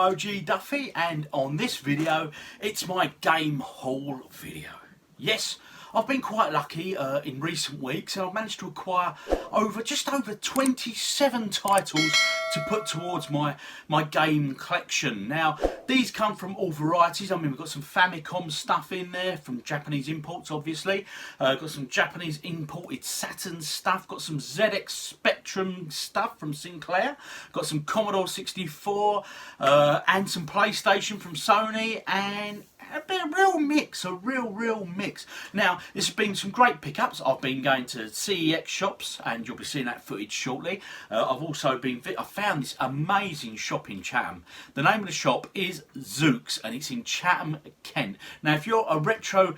OGDuffy, and on this video it's my game haul video. Yes, I've been quite lucky in recent weeks, and I've managed to acquire just over 27 titles to put towards my game collection. Now, these come from all varieties. I mean, we've got some Famicom stuff in there, from Japanese imports obviously. Got some Japanese imported Saturn stuff, got some ZX Spectrum stuff from Sinclair, got some Commodore 64, and some PlayStation from Sony, and a real mix, a real mix. Now, there's been some great pickups. I've been going to CEX shops, and you'll be seeing that footage shortly. I've also I found this amazing shop in Chatham. The name of the shop is Zukes, and it's in Chatham, Kent. Now, if you're a retro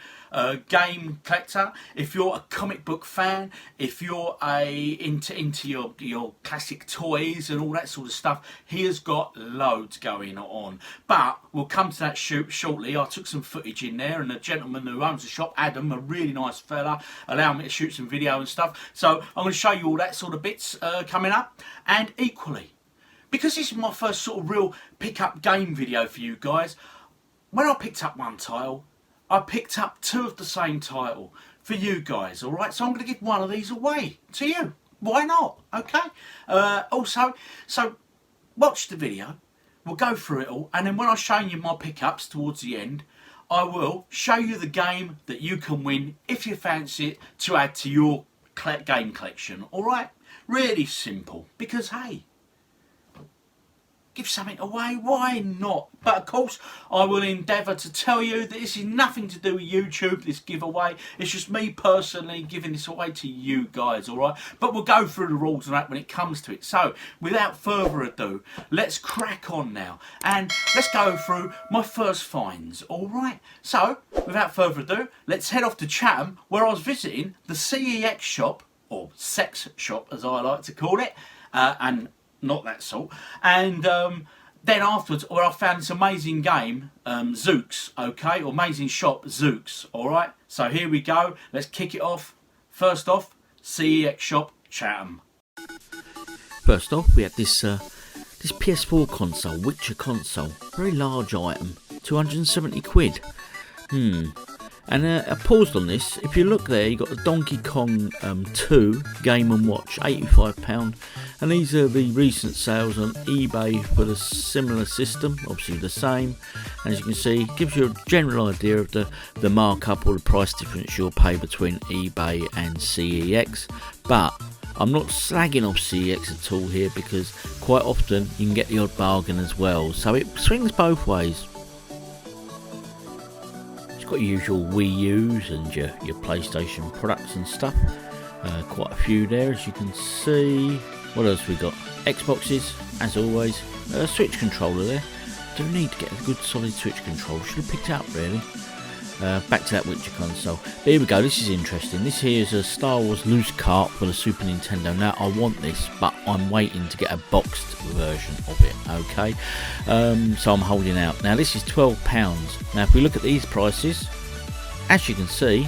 game collector, if you're a comic book fan, if you're into your classic toys and all that sort of stuff, he has got loads going on. But we'll come to that shortly. I took some footage in there, and the gentleman who owns the shop, Adam, a really nice fella, allowed me to shoot some video and stuff. So I'm going to show you all that sort of bits coming up. And equally, because this is my first sort of real pick-up game video for you guys, when I picked up one title, I picked up two of the same title for you guys, alright? So I'm going to give one of these away to you. Why not? Okay? Also, so watch the video. We'll go through it all, and then when I'm showing you my pickups towards the end, I will show you the game that you can win if you fancy it to add to your game collection. Alright? Really simple. Because, hey, give something away, why not? But of course, I will endeavour to tell you that this is nothing to do with YouTube, this giveaway. It's just me personally giving this away to you guys, alright? But we'll go through the rules and that when it comes to it. So, without further ado, let's crack on now. And let's go through my first finds, alright? So, without further ado, let's head off to Chatham, where I was visiting the CEX shop, or sex shop as I like to call it, and not that sort, and then afterwards, where I found this amazing game, Zukes, okay, or amazing shop, Zukes, alright? So here we go, let's kick it off. First off, CEX shop, Chatham. First off, we had this PS4 console, Witcher console, very large item, 270 quid. And I paused on this. If you look there, you got the Donkey Kong 2 Game & Watch, £85, and these are the recent sales on eBay for the similar system, obviously the same. And as you can see, it gives you a general idea of the markup or the price difference you'll pay between eBay and CEX. But I'm not slagging off CEX at all here, because quite often you can get the odd bargain as well, so it swings both ways. Got your usual Wii U's and your PlayStation products and stuff. Quite a few there, as you can see. What else we got? Xboxes, as always. Switch controller there. Do need to get a good solid Switch controller. Should have picked it up really. Back to that Witcher console. But here we go, this is interesting. This here is a Star Wars loose cart for the Super Nintendo. Now, I want this, but I'm waiting to get a boxed version of it, okay? So I'm holding out. Now, this is £12. Now, if we look at these prices, as you can see,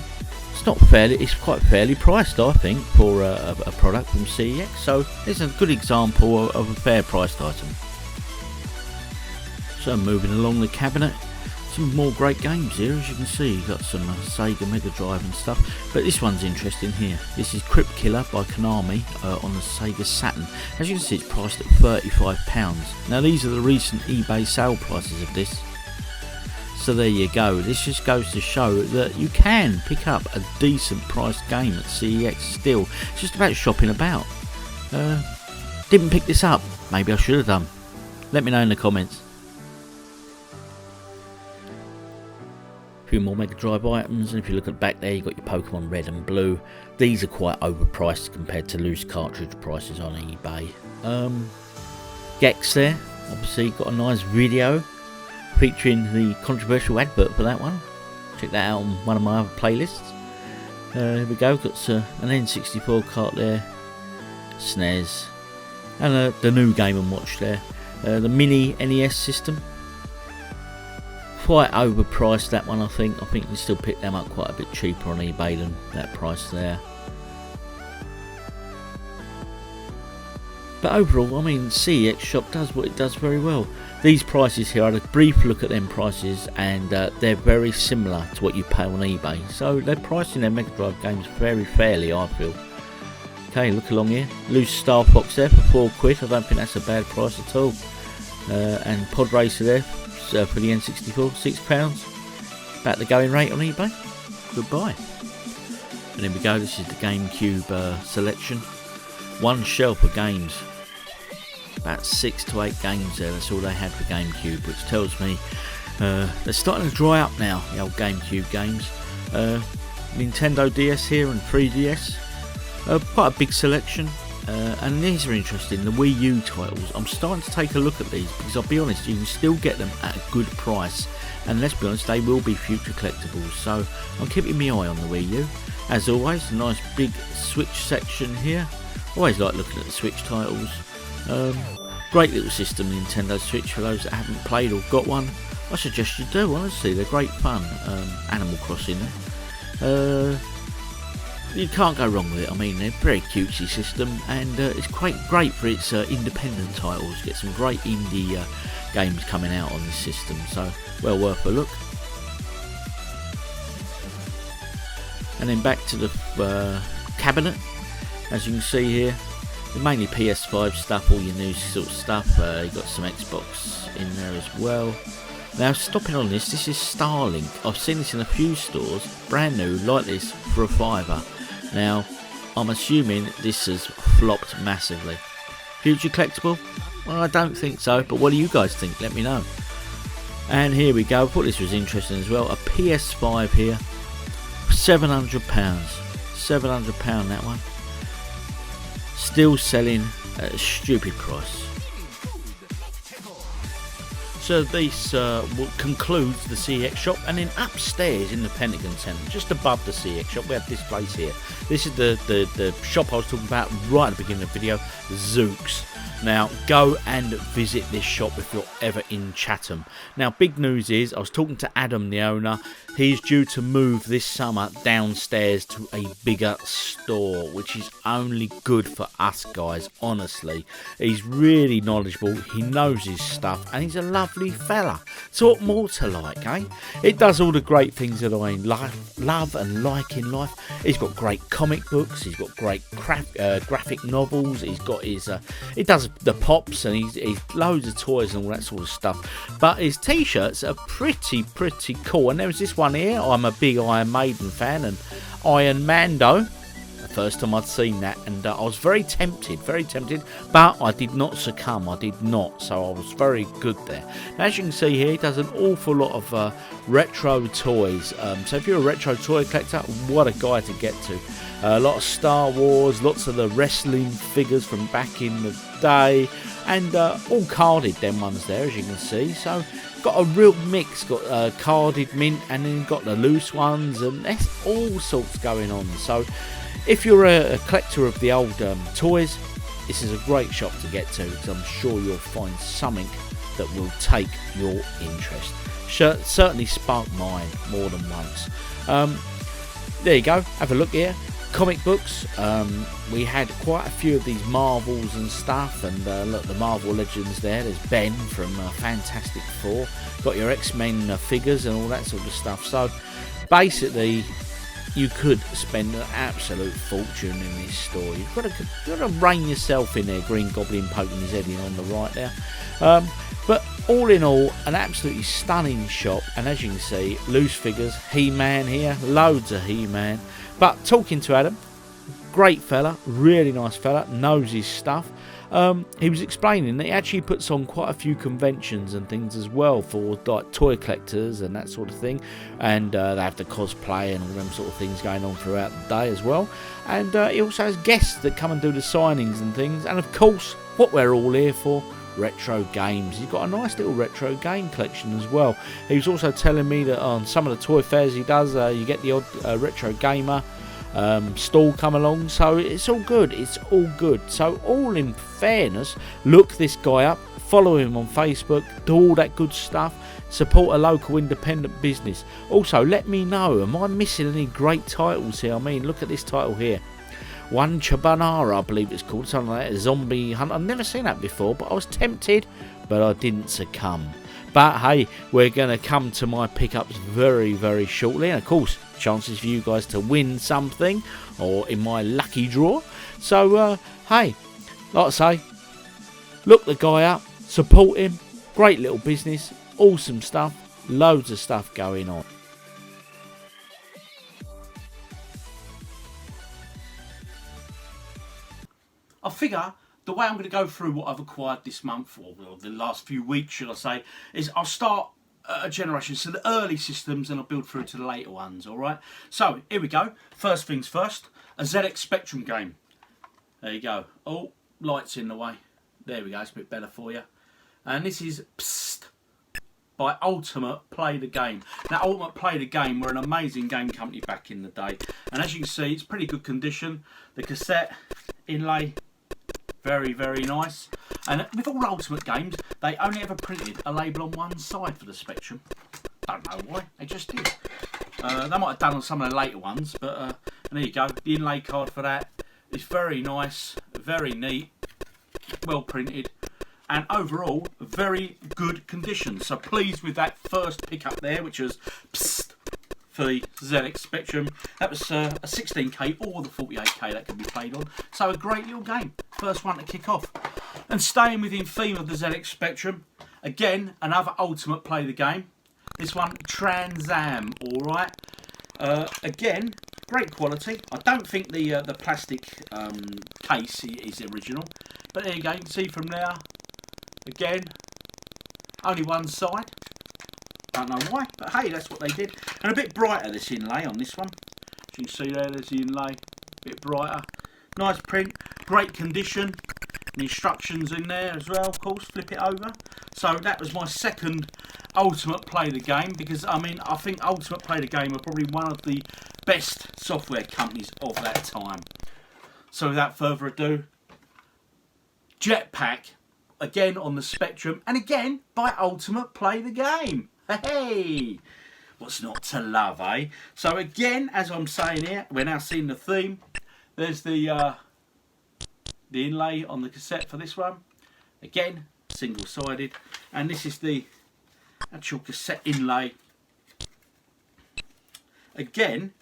it's quite fairly priced, I think, for a product from CEX. So, it's a good example of a fair priced item. So, moving along the cabinet. Some more great games here, as you can see. You've got some Sega Megadrive and stuff, but this one's interesting here. This is Crypt Killer by Konami on the Sega Saturn. As you can see, it's priced at £35. Now, these are the recent eBay sale prices of this. So there you go. This just goes to show that you can pick up a decent priced game at CEX still. It's just about shopping about. Didn't pick this up. Maybe I should have done. Let me know in the comments. Few more Mega Drive items, and if you look at the back there, you've got your Pokemon Red and Blue. These are quite overpriced compared to loose cartridge prices on eBay. Gex there, obviously got a nice video featuring the controversial advert for that one. Check that out on one of my other playlists. Here we go, got an N64 cart there, SNES, and the new Game & Watch there. The mini NES system. Quite overpriced, that one, I think. I think you can still pick them up quite a bit cheaper on eBay than that price there. But overall, I mean, CEX Shop does what it does very well. These prices here, I had a brief look at them prices, and they're very similar to what you pay on eBay. So they're pricing their Mega Drive games very fairly, I feel. Okay, look along here. Loose Star Fox there for £4. I don't think that's a bad price at all. And Pod Racer there for the N64, £6. About the going rate on eBay. Goodbye. And there we go, this is the GameCube selection. One shelf of games. About 6 to 8 games there, that's all they had for GameCube, which tells me they're starting to dry up now, the old GameCube games. Nintendo DS here and 3DS. Quite a big selection. And these are interesting, the Wii U titles. I'm starting to take a look at these because I'll be honest, you can still get them at a good price. And let's be honest, they will be future collectibles. So I'm keeping my eye on the Wii U. As always, a nice big Switch section here. Always like looking at the Switch titles. Great little system, Nintendo Switch, for those that haven't played or got one. I suggest you do, honestly, they're great fun. Animal Crossing. You can't go wrong with it. I mean, they're a very cutesy system, and it's great for its independent titles. Get some great indie games coming out on this system, so well worth a look. And then back to the cabinet. As you can see here, mainly PS5 stuff, all your new sort of stuff. You've got some Xbox in there as well. Now, stopping on this is Starlink. I've seen this in a few stores, brand new, like this, for a £5. Now, I'm assuming this has flopped massively. Future collectible? Well, I don't think so, but what do you guys think? Let me know. And here we go, I thought this was interesting as well. A PS5 here, £700. £700 that one. Still selling at a stupid price. So this concludes the CEX shop, and then upstairs in the Pentagon Centre, just above the CEX shop, we have this place here. This is the shop I was talking about right at the beginning of the video, Zukes. Now, go and visit this shop if you're ever in Chatham. Now, big news is, I was talking to Adam, the owner. He's due to move this summer downstairs to a bigger store, which is only good for us guys, honestly. He's really knowledgeable, he knows his stuff, and he's a lovely fella. So what more to like, eh? It does all the great things that I love and like in life. He's got great comic books, he's got great graphic novels, he's got his... he does the pops, and he's loads of toys and all that sort of stuff. But his t-shirts are pretty cool. And there was this one here. I'm a big Iron Maiden fan, and Iron Mando, the first time I'd seen that, and I was very tempted, but I did not succumb. I did not, so I was very good there. Now, as you can see here, he does an awful lot of retro toys. So if you're a retro toy collector, what a guy to get to. A lot of Star Wars, lots of the wrestling figures from back in the day, and all carded, them ones there, as you can see. So got a real mix, got carded mint, and then got the loose ones, and there's all sorts going on. So if you're a collector of the old toys, this is a great shop to get to, because I'm sure you'll find something that will take your interest. Certainly sparked mine more than once. There you go, have a look here. Comic books, we had quite a few of these Marvels and stuff, and look, the Marvel Legends there. There's Ben from Fantastic Four. Got your X-Men figures and all that sort of stuff. So basically, you could spend an absolute fortune in this store. You've got to rein yourself in there. Green Goblin poking his head in on the right there. But all in all, an absolutely stunning shop. And as you can see, loose figures, He-Man here, loads of He-Man. But talking to Adam, great fella, really nice fella, knows his stuff. He was explaining that he actually puts on quite a few conventions and things as well for like toy collectors and that sort of thing, and they have the cosplay and all them sort of things going on throughout the day as well. And he also has guests that come and do the signings and things, and of course what we're all here for, retro games. He's got a nice little retro game collection as well. He was also telling me that on some of the toy fairs he does, you get the odd retro gamer stall come along, so it's all good. So all in fairness, look this guy up, follow him on Facebook, do all that good stuff, support a local independent business. Also, let me know, am I missing any great titles here? I mean, look at this title here, One Chabanara, I believe it's called, something like that, a zombie hunt. I've never seen that before, but I was tempted, but I didn't succumb. But hey, we're going to come to my pickups very, very shortly. And of course, chances for you guys to win something, or in my lucky draw. So, hey, like I say, look the guy up, support him. Great little business, awesome stuff, loads of stuff going on. I figure the way I'm going to go through what I've acquired this month, or the last few weeks, should I say, is I'll start a generation, so the early systems, and I'll build through to the later ones, alright? So, here we go. First things first, a ZX Spectrum game. There you go. Oh, lights in the way. There we go, it's a bit better for you. And this is Psst by Ultimate Play the Game. Now, Ultimate Play the Game were an amazing game company back in the day. And as you can see, it's pretty good condition. The cassette inlay, very, very nice. And with all Ultimate games, they only ever printed a label on one side for the Spectrum. Don't know why, they just did. They might have done on some of the later ones, but and there you go. The inlay card for that is very nice, very neat, well printed, and overall very good condition. So pleased with that first pickup there, which was Psst for the ZX Spectrum. That was a 16K or the 48K that can be played on. So a great little game. First one to kick off. And staying within theme of the ZX Spectrum, again, another Ultimate Play the Game. This one, Trans Am, alright. Again, great quality. I don't think the plastic case is original. But there you go, you can see from there. Again, only one side. Don't know why, but hey, that's what they did. And a bit brighter, this inlay on this one. As you can see there, there's the inlay. A bit brighter. Nice print, great condition. The instructions in there as well, of course. Flip it over. So that was my second Ultimate Play the Game, because I mean, I think Ultimate Play the Game are probably one of the best software companies of that time. So without further ado, Jetpack, again on the Spectrum, and again by Ultimate Play the Game. Hey, what's not to love, eh? So again, as I'm saying here, we're now seeing the theme. There's the inlay on the cassette for this one. Again, single-sided, and this is the actual cassette inlay. Again,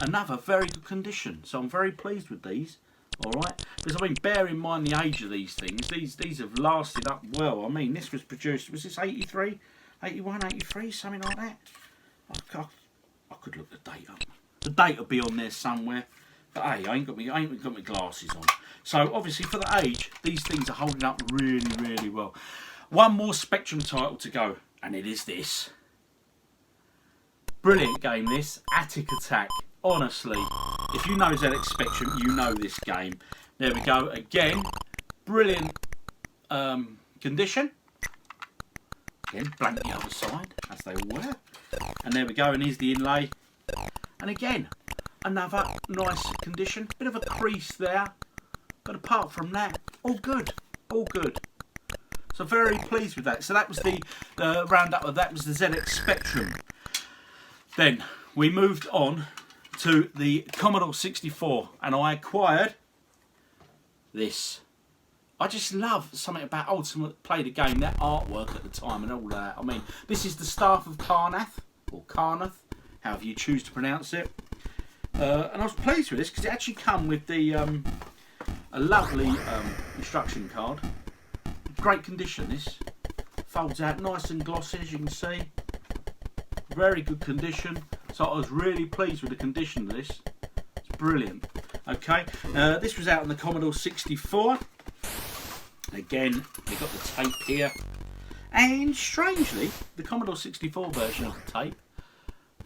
another very good condition. So I'm very pleased with these. Alright, because I mean, bear in mind the age of these things. These have lasted up well. I mean, this was produced, was this 83, 81, 83, something like that? I could look the date up. The date will be on there somewhere. But hey, I ain't got my glasses on. So obviously for the age, these things are holding up really, really well. One more Spectrum title to go, and it is this. Brilliant game, this. Attic Attack. Honestly, if you know ZX Spectrum, you know this game. There we go. Again, brilliant condition. Again, blank the other side, as they all were. And there we go, and here's the inlay. And again, another nice condition. Bit of a crease there. But apart from that, all good. All good. So very pleased with that. So that was the roundup of that was the ZX Spectrum. Then we moved on to the Commodore 64, and I acquired this. I just love something about Ultimate Play the Game, that artwork at the time and all that. I mean, this is the staff of Carnath, or Carnath, however you choose to pronounce it. And I was pleased with this because it actually come with the a lovely instruction card. Great condition, this. Folds out nice and glossy, as you can see. Very good condition. So I was really pleased with the condition of this. It's brilliant. Okay, this was out on the Commodore 64. Again, we've got the tape here. And strangely, the Commodore 64 version of the tape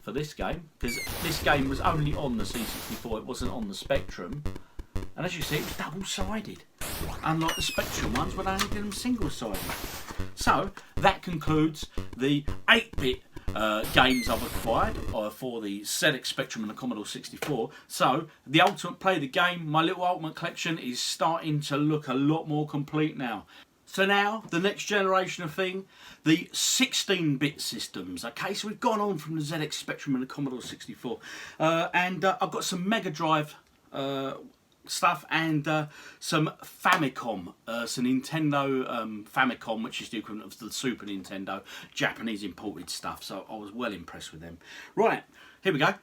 for this game, because this game was only on the C64, it wasn't on the Spectrum. And as you see, it was double-sided. Unlike the Spectrum ones, where they only did them single-sided. So, that concludes the 8-bit games I've acquired for the ZX Spectrum and the Commodore 64. So, the Ultimate Play the Game, my little Ultimate collection, is starting to look a lot more complete now. So now, the next generation of thing, the 16-bit systems. Okay, so we've gone on from the ZX Spectrum and the Commodore 64. And I've got some Megadrive stuff, and some Famicom, some Nintendo Famicom, which is the equivalent of the Super Nintendo, Japanese imported stuff. So I was well impressed with them. Right, here we go.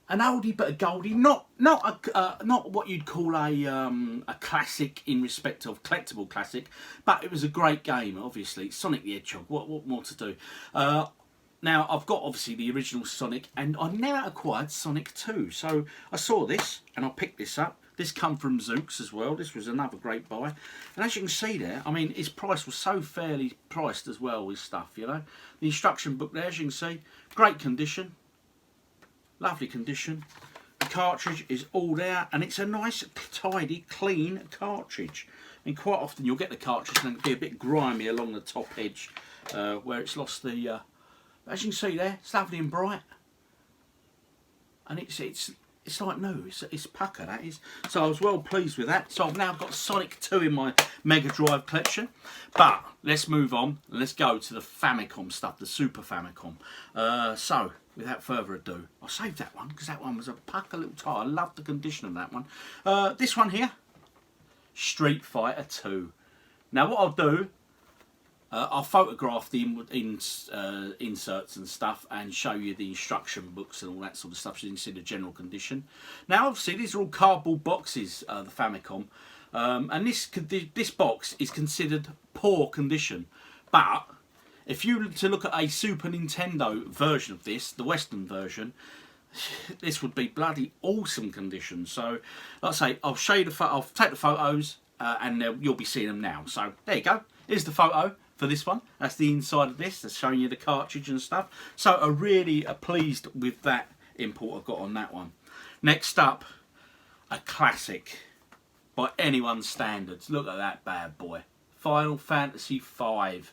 An oldie but a goldie, not what you'd call a classic in respect of collectible classic, but it was a great game. Obviously, Sonic the Hedgehog. What more to do? Now I've got obviously the original Sonic, and I now acquired Sonic 2. So I saw this and I picked this up. This come from Zukes as well. This was another great buy, and as you can see there, I mean, its price was so fairly priced as well with stuff. You know, the instruction book there, as you can see, great condition. Lovely condition. The cartridge is all there, and it's a nice, tidy, clean cartridge. I mean, quite often you'll get the cartridge and it'll be a bit grimy along the top edge where it's lost the. As you can see there, it's lovely and bright, and it's like new. It's pucker, that is. So I was well pleased with that. So I've now got Sonic 2 in my Mega Drive collection. But let's move on. Let's go to the Famicom stuff, the Super Famicom. So without further ado, I'll save that one because that one was a pucker little tie. I love the condition of that one. This one here, Street Fighter 2. Now what I'll do, I'll photograph the inserts and stuff and show you the instruction books and all that sort of stuff so you can see the general condition. Now obviously these are all cardboard boxes, the Famicom, and this box is considered poor condition, but if you were to look at a Super Nintendo version of this, the Western version, this would be bloody awesome condition. So like I say, I'll show you I'll take the photos and you'll be seeing them now. So there you go, here's the photo for this one. That's the inside of this. That's showing you the cartridge and stuff. So I really are pleased with that import I've got on that one. Next up, a classic by anyone's standards. Look at that bad boy. Final Fantasy V.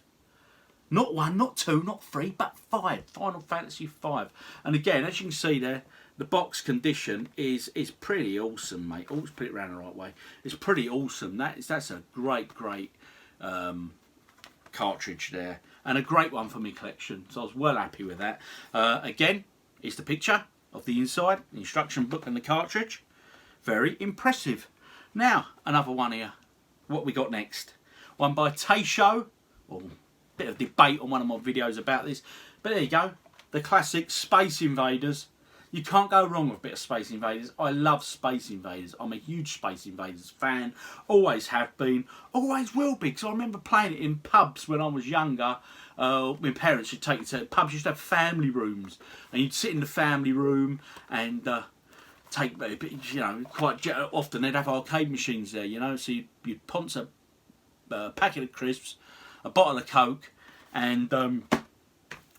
Not 1, not 2, not 3, but 5. Final Fantasy V. And again, as you can see there, the box condition is pretty awesome, mate. Always put it around the right way. It's pretty awesome. That's a great cartridge there, and a great one for my collection. So I was well happy with that. Again, here's the picture of the inside, the instruction book and the cartridge. Very impressive. Now another one here. What we got next? One by Taisho. Oh, bit of debate on one of my videos about this, but there you go. The classic Space Invaders. You can't go wrong with a bit of Space Invaders. I love Space Invaders. I'm a huge Space Invaders fan. Always have been. Always will be. Because I remember playing it in pubs when I was younger. My parents would take you to pubs. Used to have family rooms, and you'd sit in the family room and take, you know, quite often they'd have arcade machines there. You know, so you'd ponce a packet of crisps, a bottle of Coke, and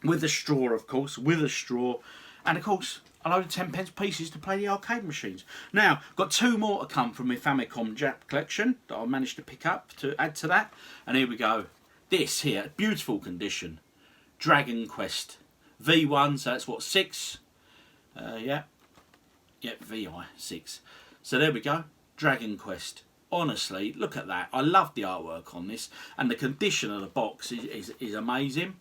with a straw, of course, and of course a load of 10p pieces to play the arcade machines. Now, got 2 more to come from my Famicom Jap collection that I managed to pick up to add to that. And here we go. This here, beautiful condition. Dragon Quest V1, so that's what, 6? Yeah, VI, 6. So there we go, Dragon Quest. Honestly, look at that. I love the artwork on this, and the condition of the box is amazing.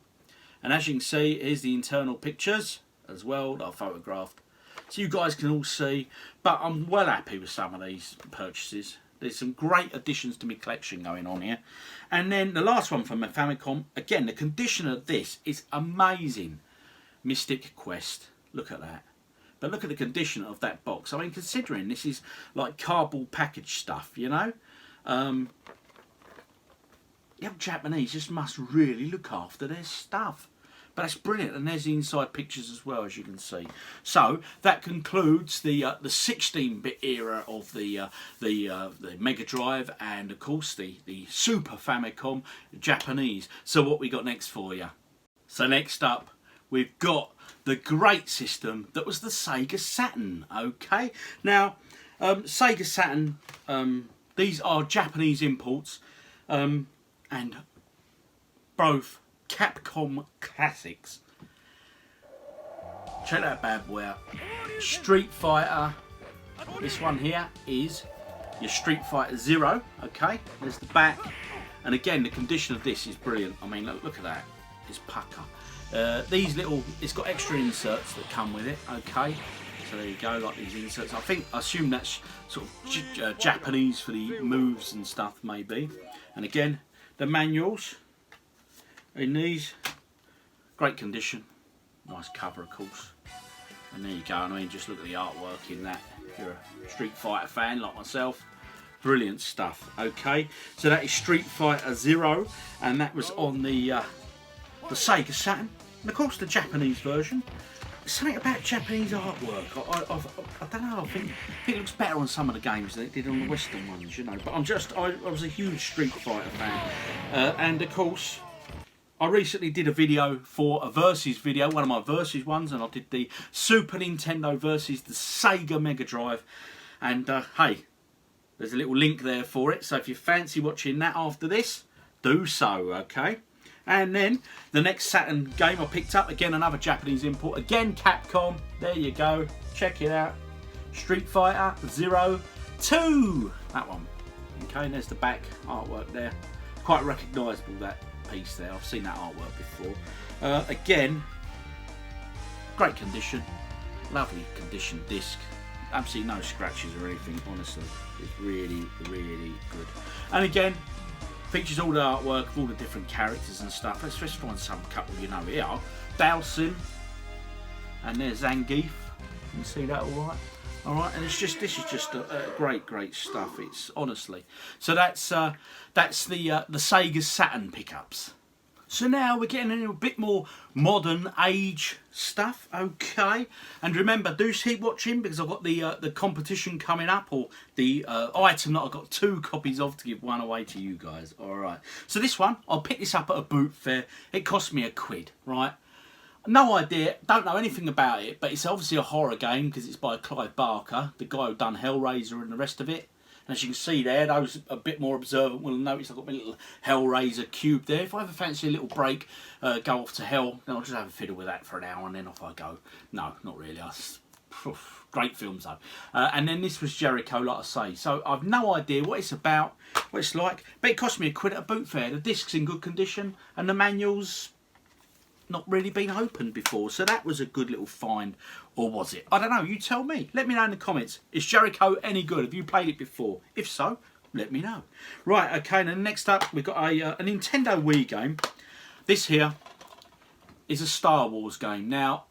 And as you can see, here's the internal pictures as well that I photographed, so you guys can all see. But I'm well happy with some of these purchases. There's some great additions to my collection going on here. And then the last one from my Famicom, again, the condition of this is amazing. Mystic Quest, look at that. But look at the condition of that box. I mean, considering this is like cardboard package stuff, you know, the old Japanese just must really look after their stuff. But that's brilliant, and there's the inside pictures as well, as you can see. So that concludes the 16-bit era of the Mega Drive, and of course the Super Famicom Japanese. So what we got next for you? So next up, we've got the great system that was the Sega Saturn. Okay, now Sega Saturn, these are Japanese imports, and both Capcom classics. Check that bad boy out. Street Fighter. This one here is your Street Fighter 0. Okay, there's the back, and again the condition of this is brilliant. I mean, look at that. It's pucker. These little, it's got extra inserts that come with it. Okay, So there you go, like these inserts. I assume that's sort of Japanese for the moves and stuff, maybe. And again, the manuals in these, great condition, nice cover, of course. And there you go. I mean, just look at the artwork in that. If you're a Street Fighter fan like myself, brilliant stuff. Okay, so that is Street Fighter Zero, and that was on the Sega Saturn, and of course the Japanese version. Something about Japanese artwork. I don't know. I think it looks better on some of the games than it did on the Western ones, you know. But I was a huge Street Fighter fan, and of course, I recently did a video for a versus video, one of my versus ones, and I did the Super Nintendo versus the Sega Megadrive. And hey, there's a little link there for it. So if you fancy watching that after this, do so. Okay. And then the next Saturn game I picked up, again another Japanese import, again Capcom, there you go, check it out, Street Fighter Zero 2, that one. Okay, and there's the back artwork there, quite recognisable that piece there, I've seen that artwork before. Again, great condition, lovely condition disc, absolutely no scratches or anything, honestly, it's really, really good. And again, features all the artwork of all the different characters and stuff. Let's just find some couple you know here. Dalsim, and there's Zangief. You can see that all right. All right, and this is just a great stuff. It's honestly. So that's the Sega Saturn pickups. So now we're getting into a bit more modern age stuff, okay? And remember, do keep watching because I've got the competition coming up, or the item that I've got 2 copies of to give one away to you guys. All right. So this one, I'll pick this up at a boot fair. It cost me £1, right? No idea, don't know anything about it, but it's obviously a horror game because it's by Clive Barker, the guy who done Hellraiser and the rest of it. And as you can see there, those a bit more observant will notice I've got my little Hellraiser cube there. If I ever fancy a little break, go off to hell, then I'll just have a fiddle with that for an hour and then off I go. No, not really. Great films though. And then this was Jericho, like I say. So I've no idea what it's about, what it's like, but it cost me £1 at a boot fair. The disc's in good condition and the manual's not really been opened before, so that was a good little find, or was it? I don't know, you tell me. Let me know in the comments. Is Jericho any good? Have you played it before? If so, let me know. Right, okay, and then next up we've got a Nintendo Wii game. This here is a Star Wars game. Now,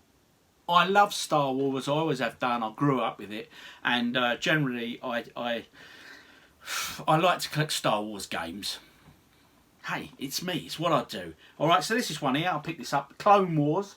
I love Star Wars, I always have done, I grew up with it, and generally I like to collect Star Wars games. Hey, it's me, it's what I do. Alright, so this is one here, I'll pick this up. Clone Wars,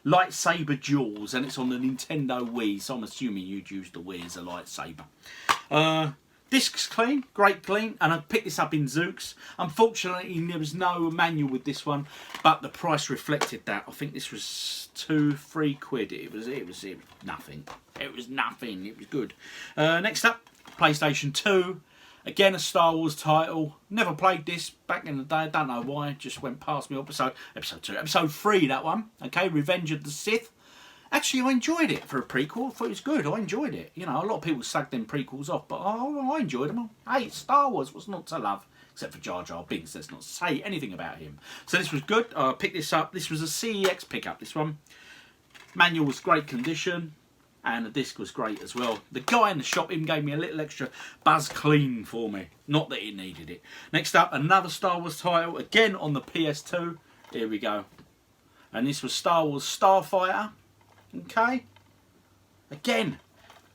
Lightsaber Duels, and it's on the Nintendo Wii, so I'm assuming you'd use the Wii as a lightsaber. Disc's clean, great clean, and I picked this up in Zukes. Unfortunately, there was no manual with this one, but the price reflected that. I think this was £2-3. It was nothing. It was nothing, it was good. Next up, PlayStation 2. Again, a Star Wars title. Never played this back in the day. I don't know why. Just went past me. Episode 2. Episode 3, that one. Okay, Revenge of the Sith. Actually, I enjoyed it for a prequel. I thought it was good. I enjoyed it. You know, a lot of people sag them prequels off, but I enjoyed them. Hey, Star Wars was not to love. Except for Jar Jar Binks. Let's not say anything about him. So this was good. I picked this up. This was a CEX pickup, this one. Manual was great condition. And the disc was great as well. The guy in the shop even gave me a little extra buzz clean for me. Not that it needed it. Next up, another Star Wars title. Again on the PS2. Here we go. And this was Star Wars Starfighter. Okay. Again,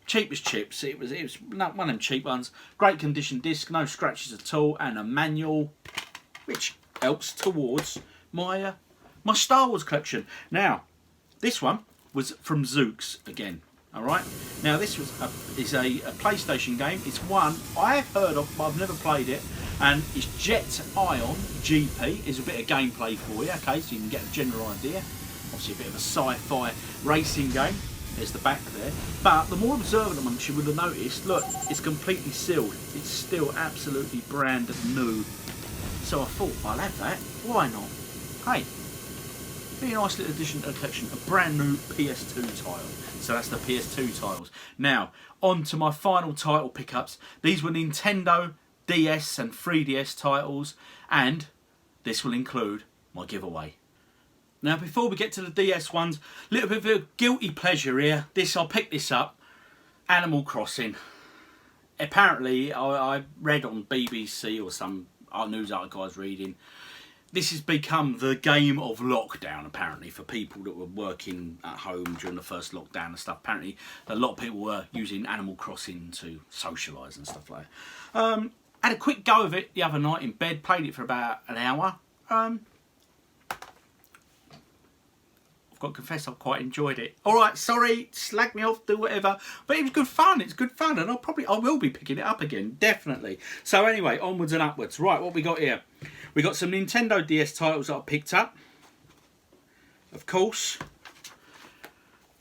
cheap as chips. It was one of them cheap ones. Great condition disc. No scratches at all. And a manual. Which helps towards my, my Star Wars collection. Now, this one was from Zukes again. Alright, now this is a PlayStation game. It's one I have heard of, but I've never played it. And it's Jet Ion GP. Is a bit of gameplay for you, okay, so you can get a general idea. Obviously a bit of a sci-fi racing game. There's the back there. But the more observant amongst you would have noticed, look, it's completely sealed. It's still absolutely brand new. So I thought, I'll have that. Why not? Hey, be a nice little addition to the collection. A brand new PS2 title. So that's the PS2 titles. Now, on to my final title pickups. These were Nintendo DS and 3DS titles, and this will include my giveaway. Now, before we get to the DS ones, a little bit of a guilty pleasure here. I picked this up Animal Crossing. Apparently, I read on BBC or some news article I was reading, this has become the game of lockdown, apparently, for people that were working at home during the first lockdown and stuff. Apparently, a lot of people were using Animal Crossing to socialise and stuff like that. Had a quick go of it the other night in bed, played it for about an hour. I've got to confess, I quite enjoyed it. Alright, sorry, slag me off, do whatever. But it was good fun, it's good fun, and I will be picking it up again, definitely. So anyway, onwards and upwards. Right, what we got here? We got some Nintendo DS titles that I picked up. Of course,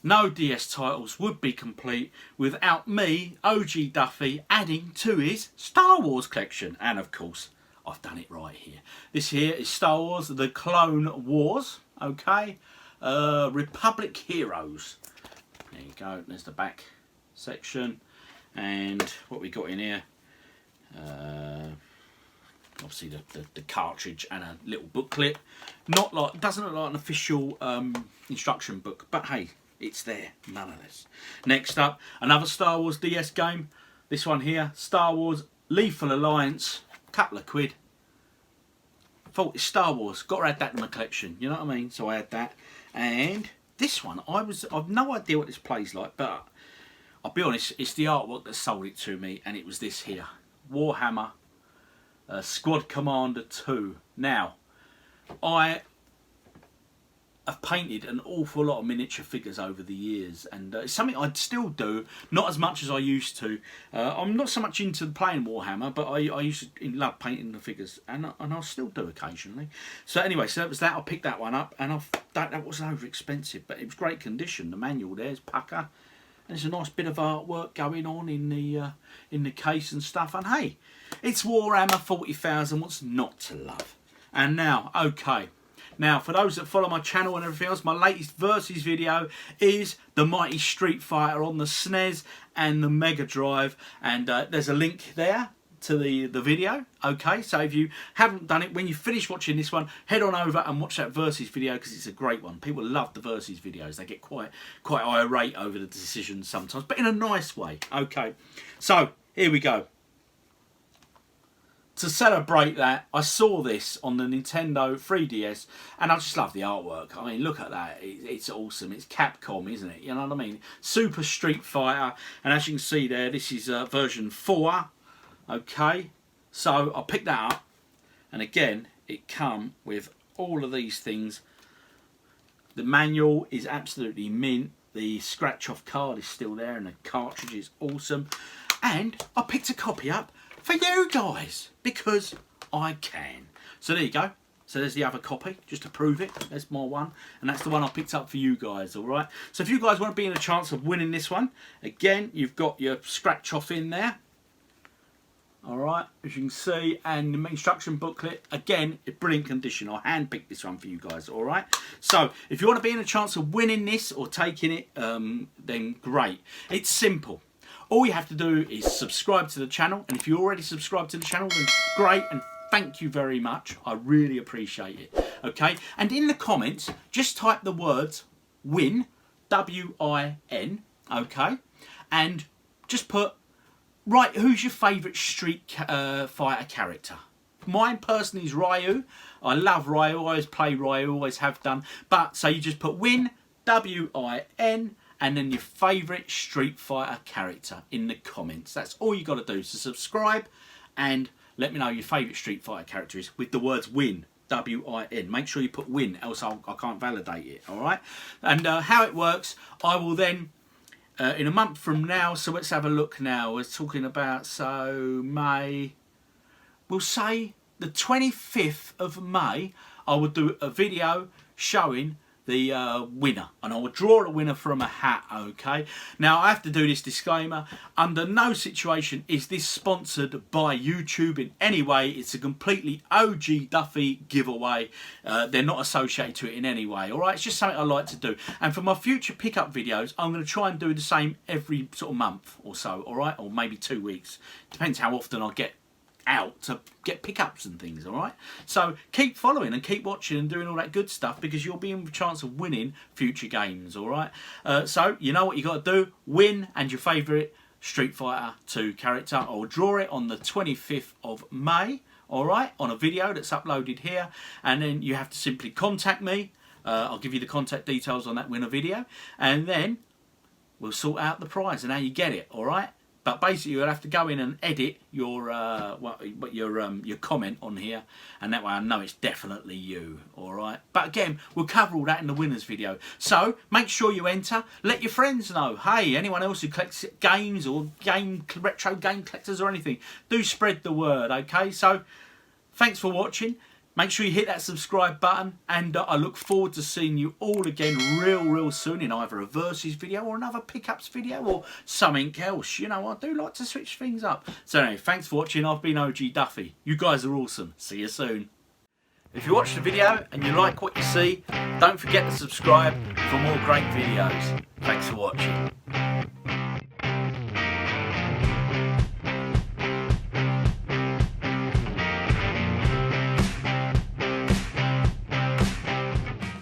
no DS titles would be complete without me, OGDuffy, adding to his Star Wars collection. And of course, I've done it right here. This here is Star Wars, The Clone Wars, okay? Republic Heroes. There you go, there's the back section. And what we got in here, obviously the cartridge and a little booklet. Not like, doesn't look like an official instruction book, but hey, it's there nonetheless. Next up, another Star Wars DS game. This one here, Star Wars Lethal Alliance, couple of quid. Thought it's Star Wars, got to add that to my collection, you know what I mean? So I had that. And this one, I've no idea what this plays like, but I'll be honest, it's the artwork that sold it to me, and it was this here, Warhammer Squad Commander 2. Now, I have painted an awful lot of miniature figures over the years, and it's something I'd still do, not as much as I used to. I'm not so much into playing Warhammer, but I used to love painting the figures, and I'll still do occasionally. So anyway, so that was that. I picked that one up, and that wasn't over expensive, but it was great condition. The manual there's pucker. There's a nice bit of artwork going on in the case and stuff. And hey, it's Warhammer 40,000. What's not to love? And now, okay. Now, for those that follow my channel and everything else, my latest Versus video is the mighty Street Fighter on the SNES and the Megadrive. And there's a link there to the video. Okay, so if you haven't done it, when you finish watching this one, head on over and watch that Versus video, because it's a great one. People love the Versus videos. They get quite irate over the decisions sometimes, but in a nice way. Okay, so here we go. To celebrate that, I saw this on the Nintendo 3DS, and I just love the artwork. I mean, look at that. It's awesome. It's Capcom, isn't it? You know what I mean? Super Street Fighter, and as you can see there, this is version 4. Okay, so I picked that up, and again, it come with all of these things. The manual is absolutely mint. The scratch-off card is still there, and the cartridge is awesome. And I picked a copy up for you guys, because I can. So there you go. So there's the other copy, just to prove it. There's my one, and that's the one I picked up for you guys, alright? So if you guys want to be in a chance of winning this one, again, you've got your scratch off in there. Alright, as you can see, and the instruction booklet, again, in brilliant condition. I hand-picked this one for you guys, alright? So, if you want to be in a chance of winning this or taking it, then great. It's simple. All you have to do is subscribe to the channel, and if you already subscribed to the channel, then great, and thank you very much. I really appreciate it. Okay, and in the comments, just type the words WIN, W-I-N, okay, and just put, right, who's your favourite Street Fighter character? Mine personally is Ryu. I love Ryu, I always play Ryu, always have done. But, so you just put WIN, W-I-N, and then your favourite Street Fighter character in the comments. That's all you got to do. So subscribe and let me know your favourite Street Fighter character is with the words WIN, W-I-N. Make sure you put WIN, else I can't validate it, alright? And how it works, I will then, in a month from now, so let's have a look now. We're talking about, so May, we'll say the 25th of May, I will do a video showing the winner, and I will draw a winner from a hat. Okay, now I have to do this disclaimer: under no situation is this sponsored by YouTube in any way. It's a completely OGDuffy giveaway. They're not associated to it in any way. All right, it's just something I like to do, and for my future pickup videos I'm going to try and do the same every sort of month or so. All right, or maybe 2 weeks, depends how often I get out to get pickups and things, alright? So keep following and keep watching and doing all that good stuff, because you'll be in the chance of winning future games, alright? So you know what you got to do, win and your favourite Street Fighter 2 character. I'll draw it on the 25th of May, alright, on a video that's uploaded here, and then you have to simply contact me. I'll give you the contact details on that winner video, and then we'll sort out the prize and how you get it, alright? But basically you'll have to go in and edit your comment on here, and that way I know it's definitely you, alright? But again, we'll cover all that in the winners video. So make sure you enter, let your friends know. Hey, anyone else who collects games or retro game collectors or anything, do spread the word, okay? So thanks for watching. Make sure you hit that subscribe button, and I look forward to seeing you all again real soon in either a versus video or another pickups video or something else. You know, I do like to switch things up. So anyway, thanks for watching. I've been OGDuffy. You guys are awesome. See you soon. If you watched the video and you like what you see, don't forget to subscribe for more great videos. Thanks for watching.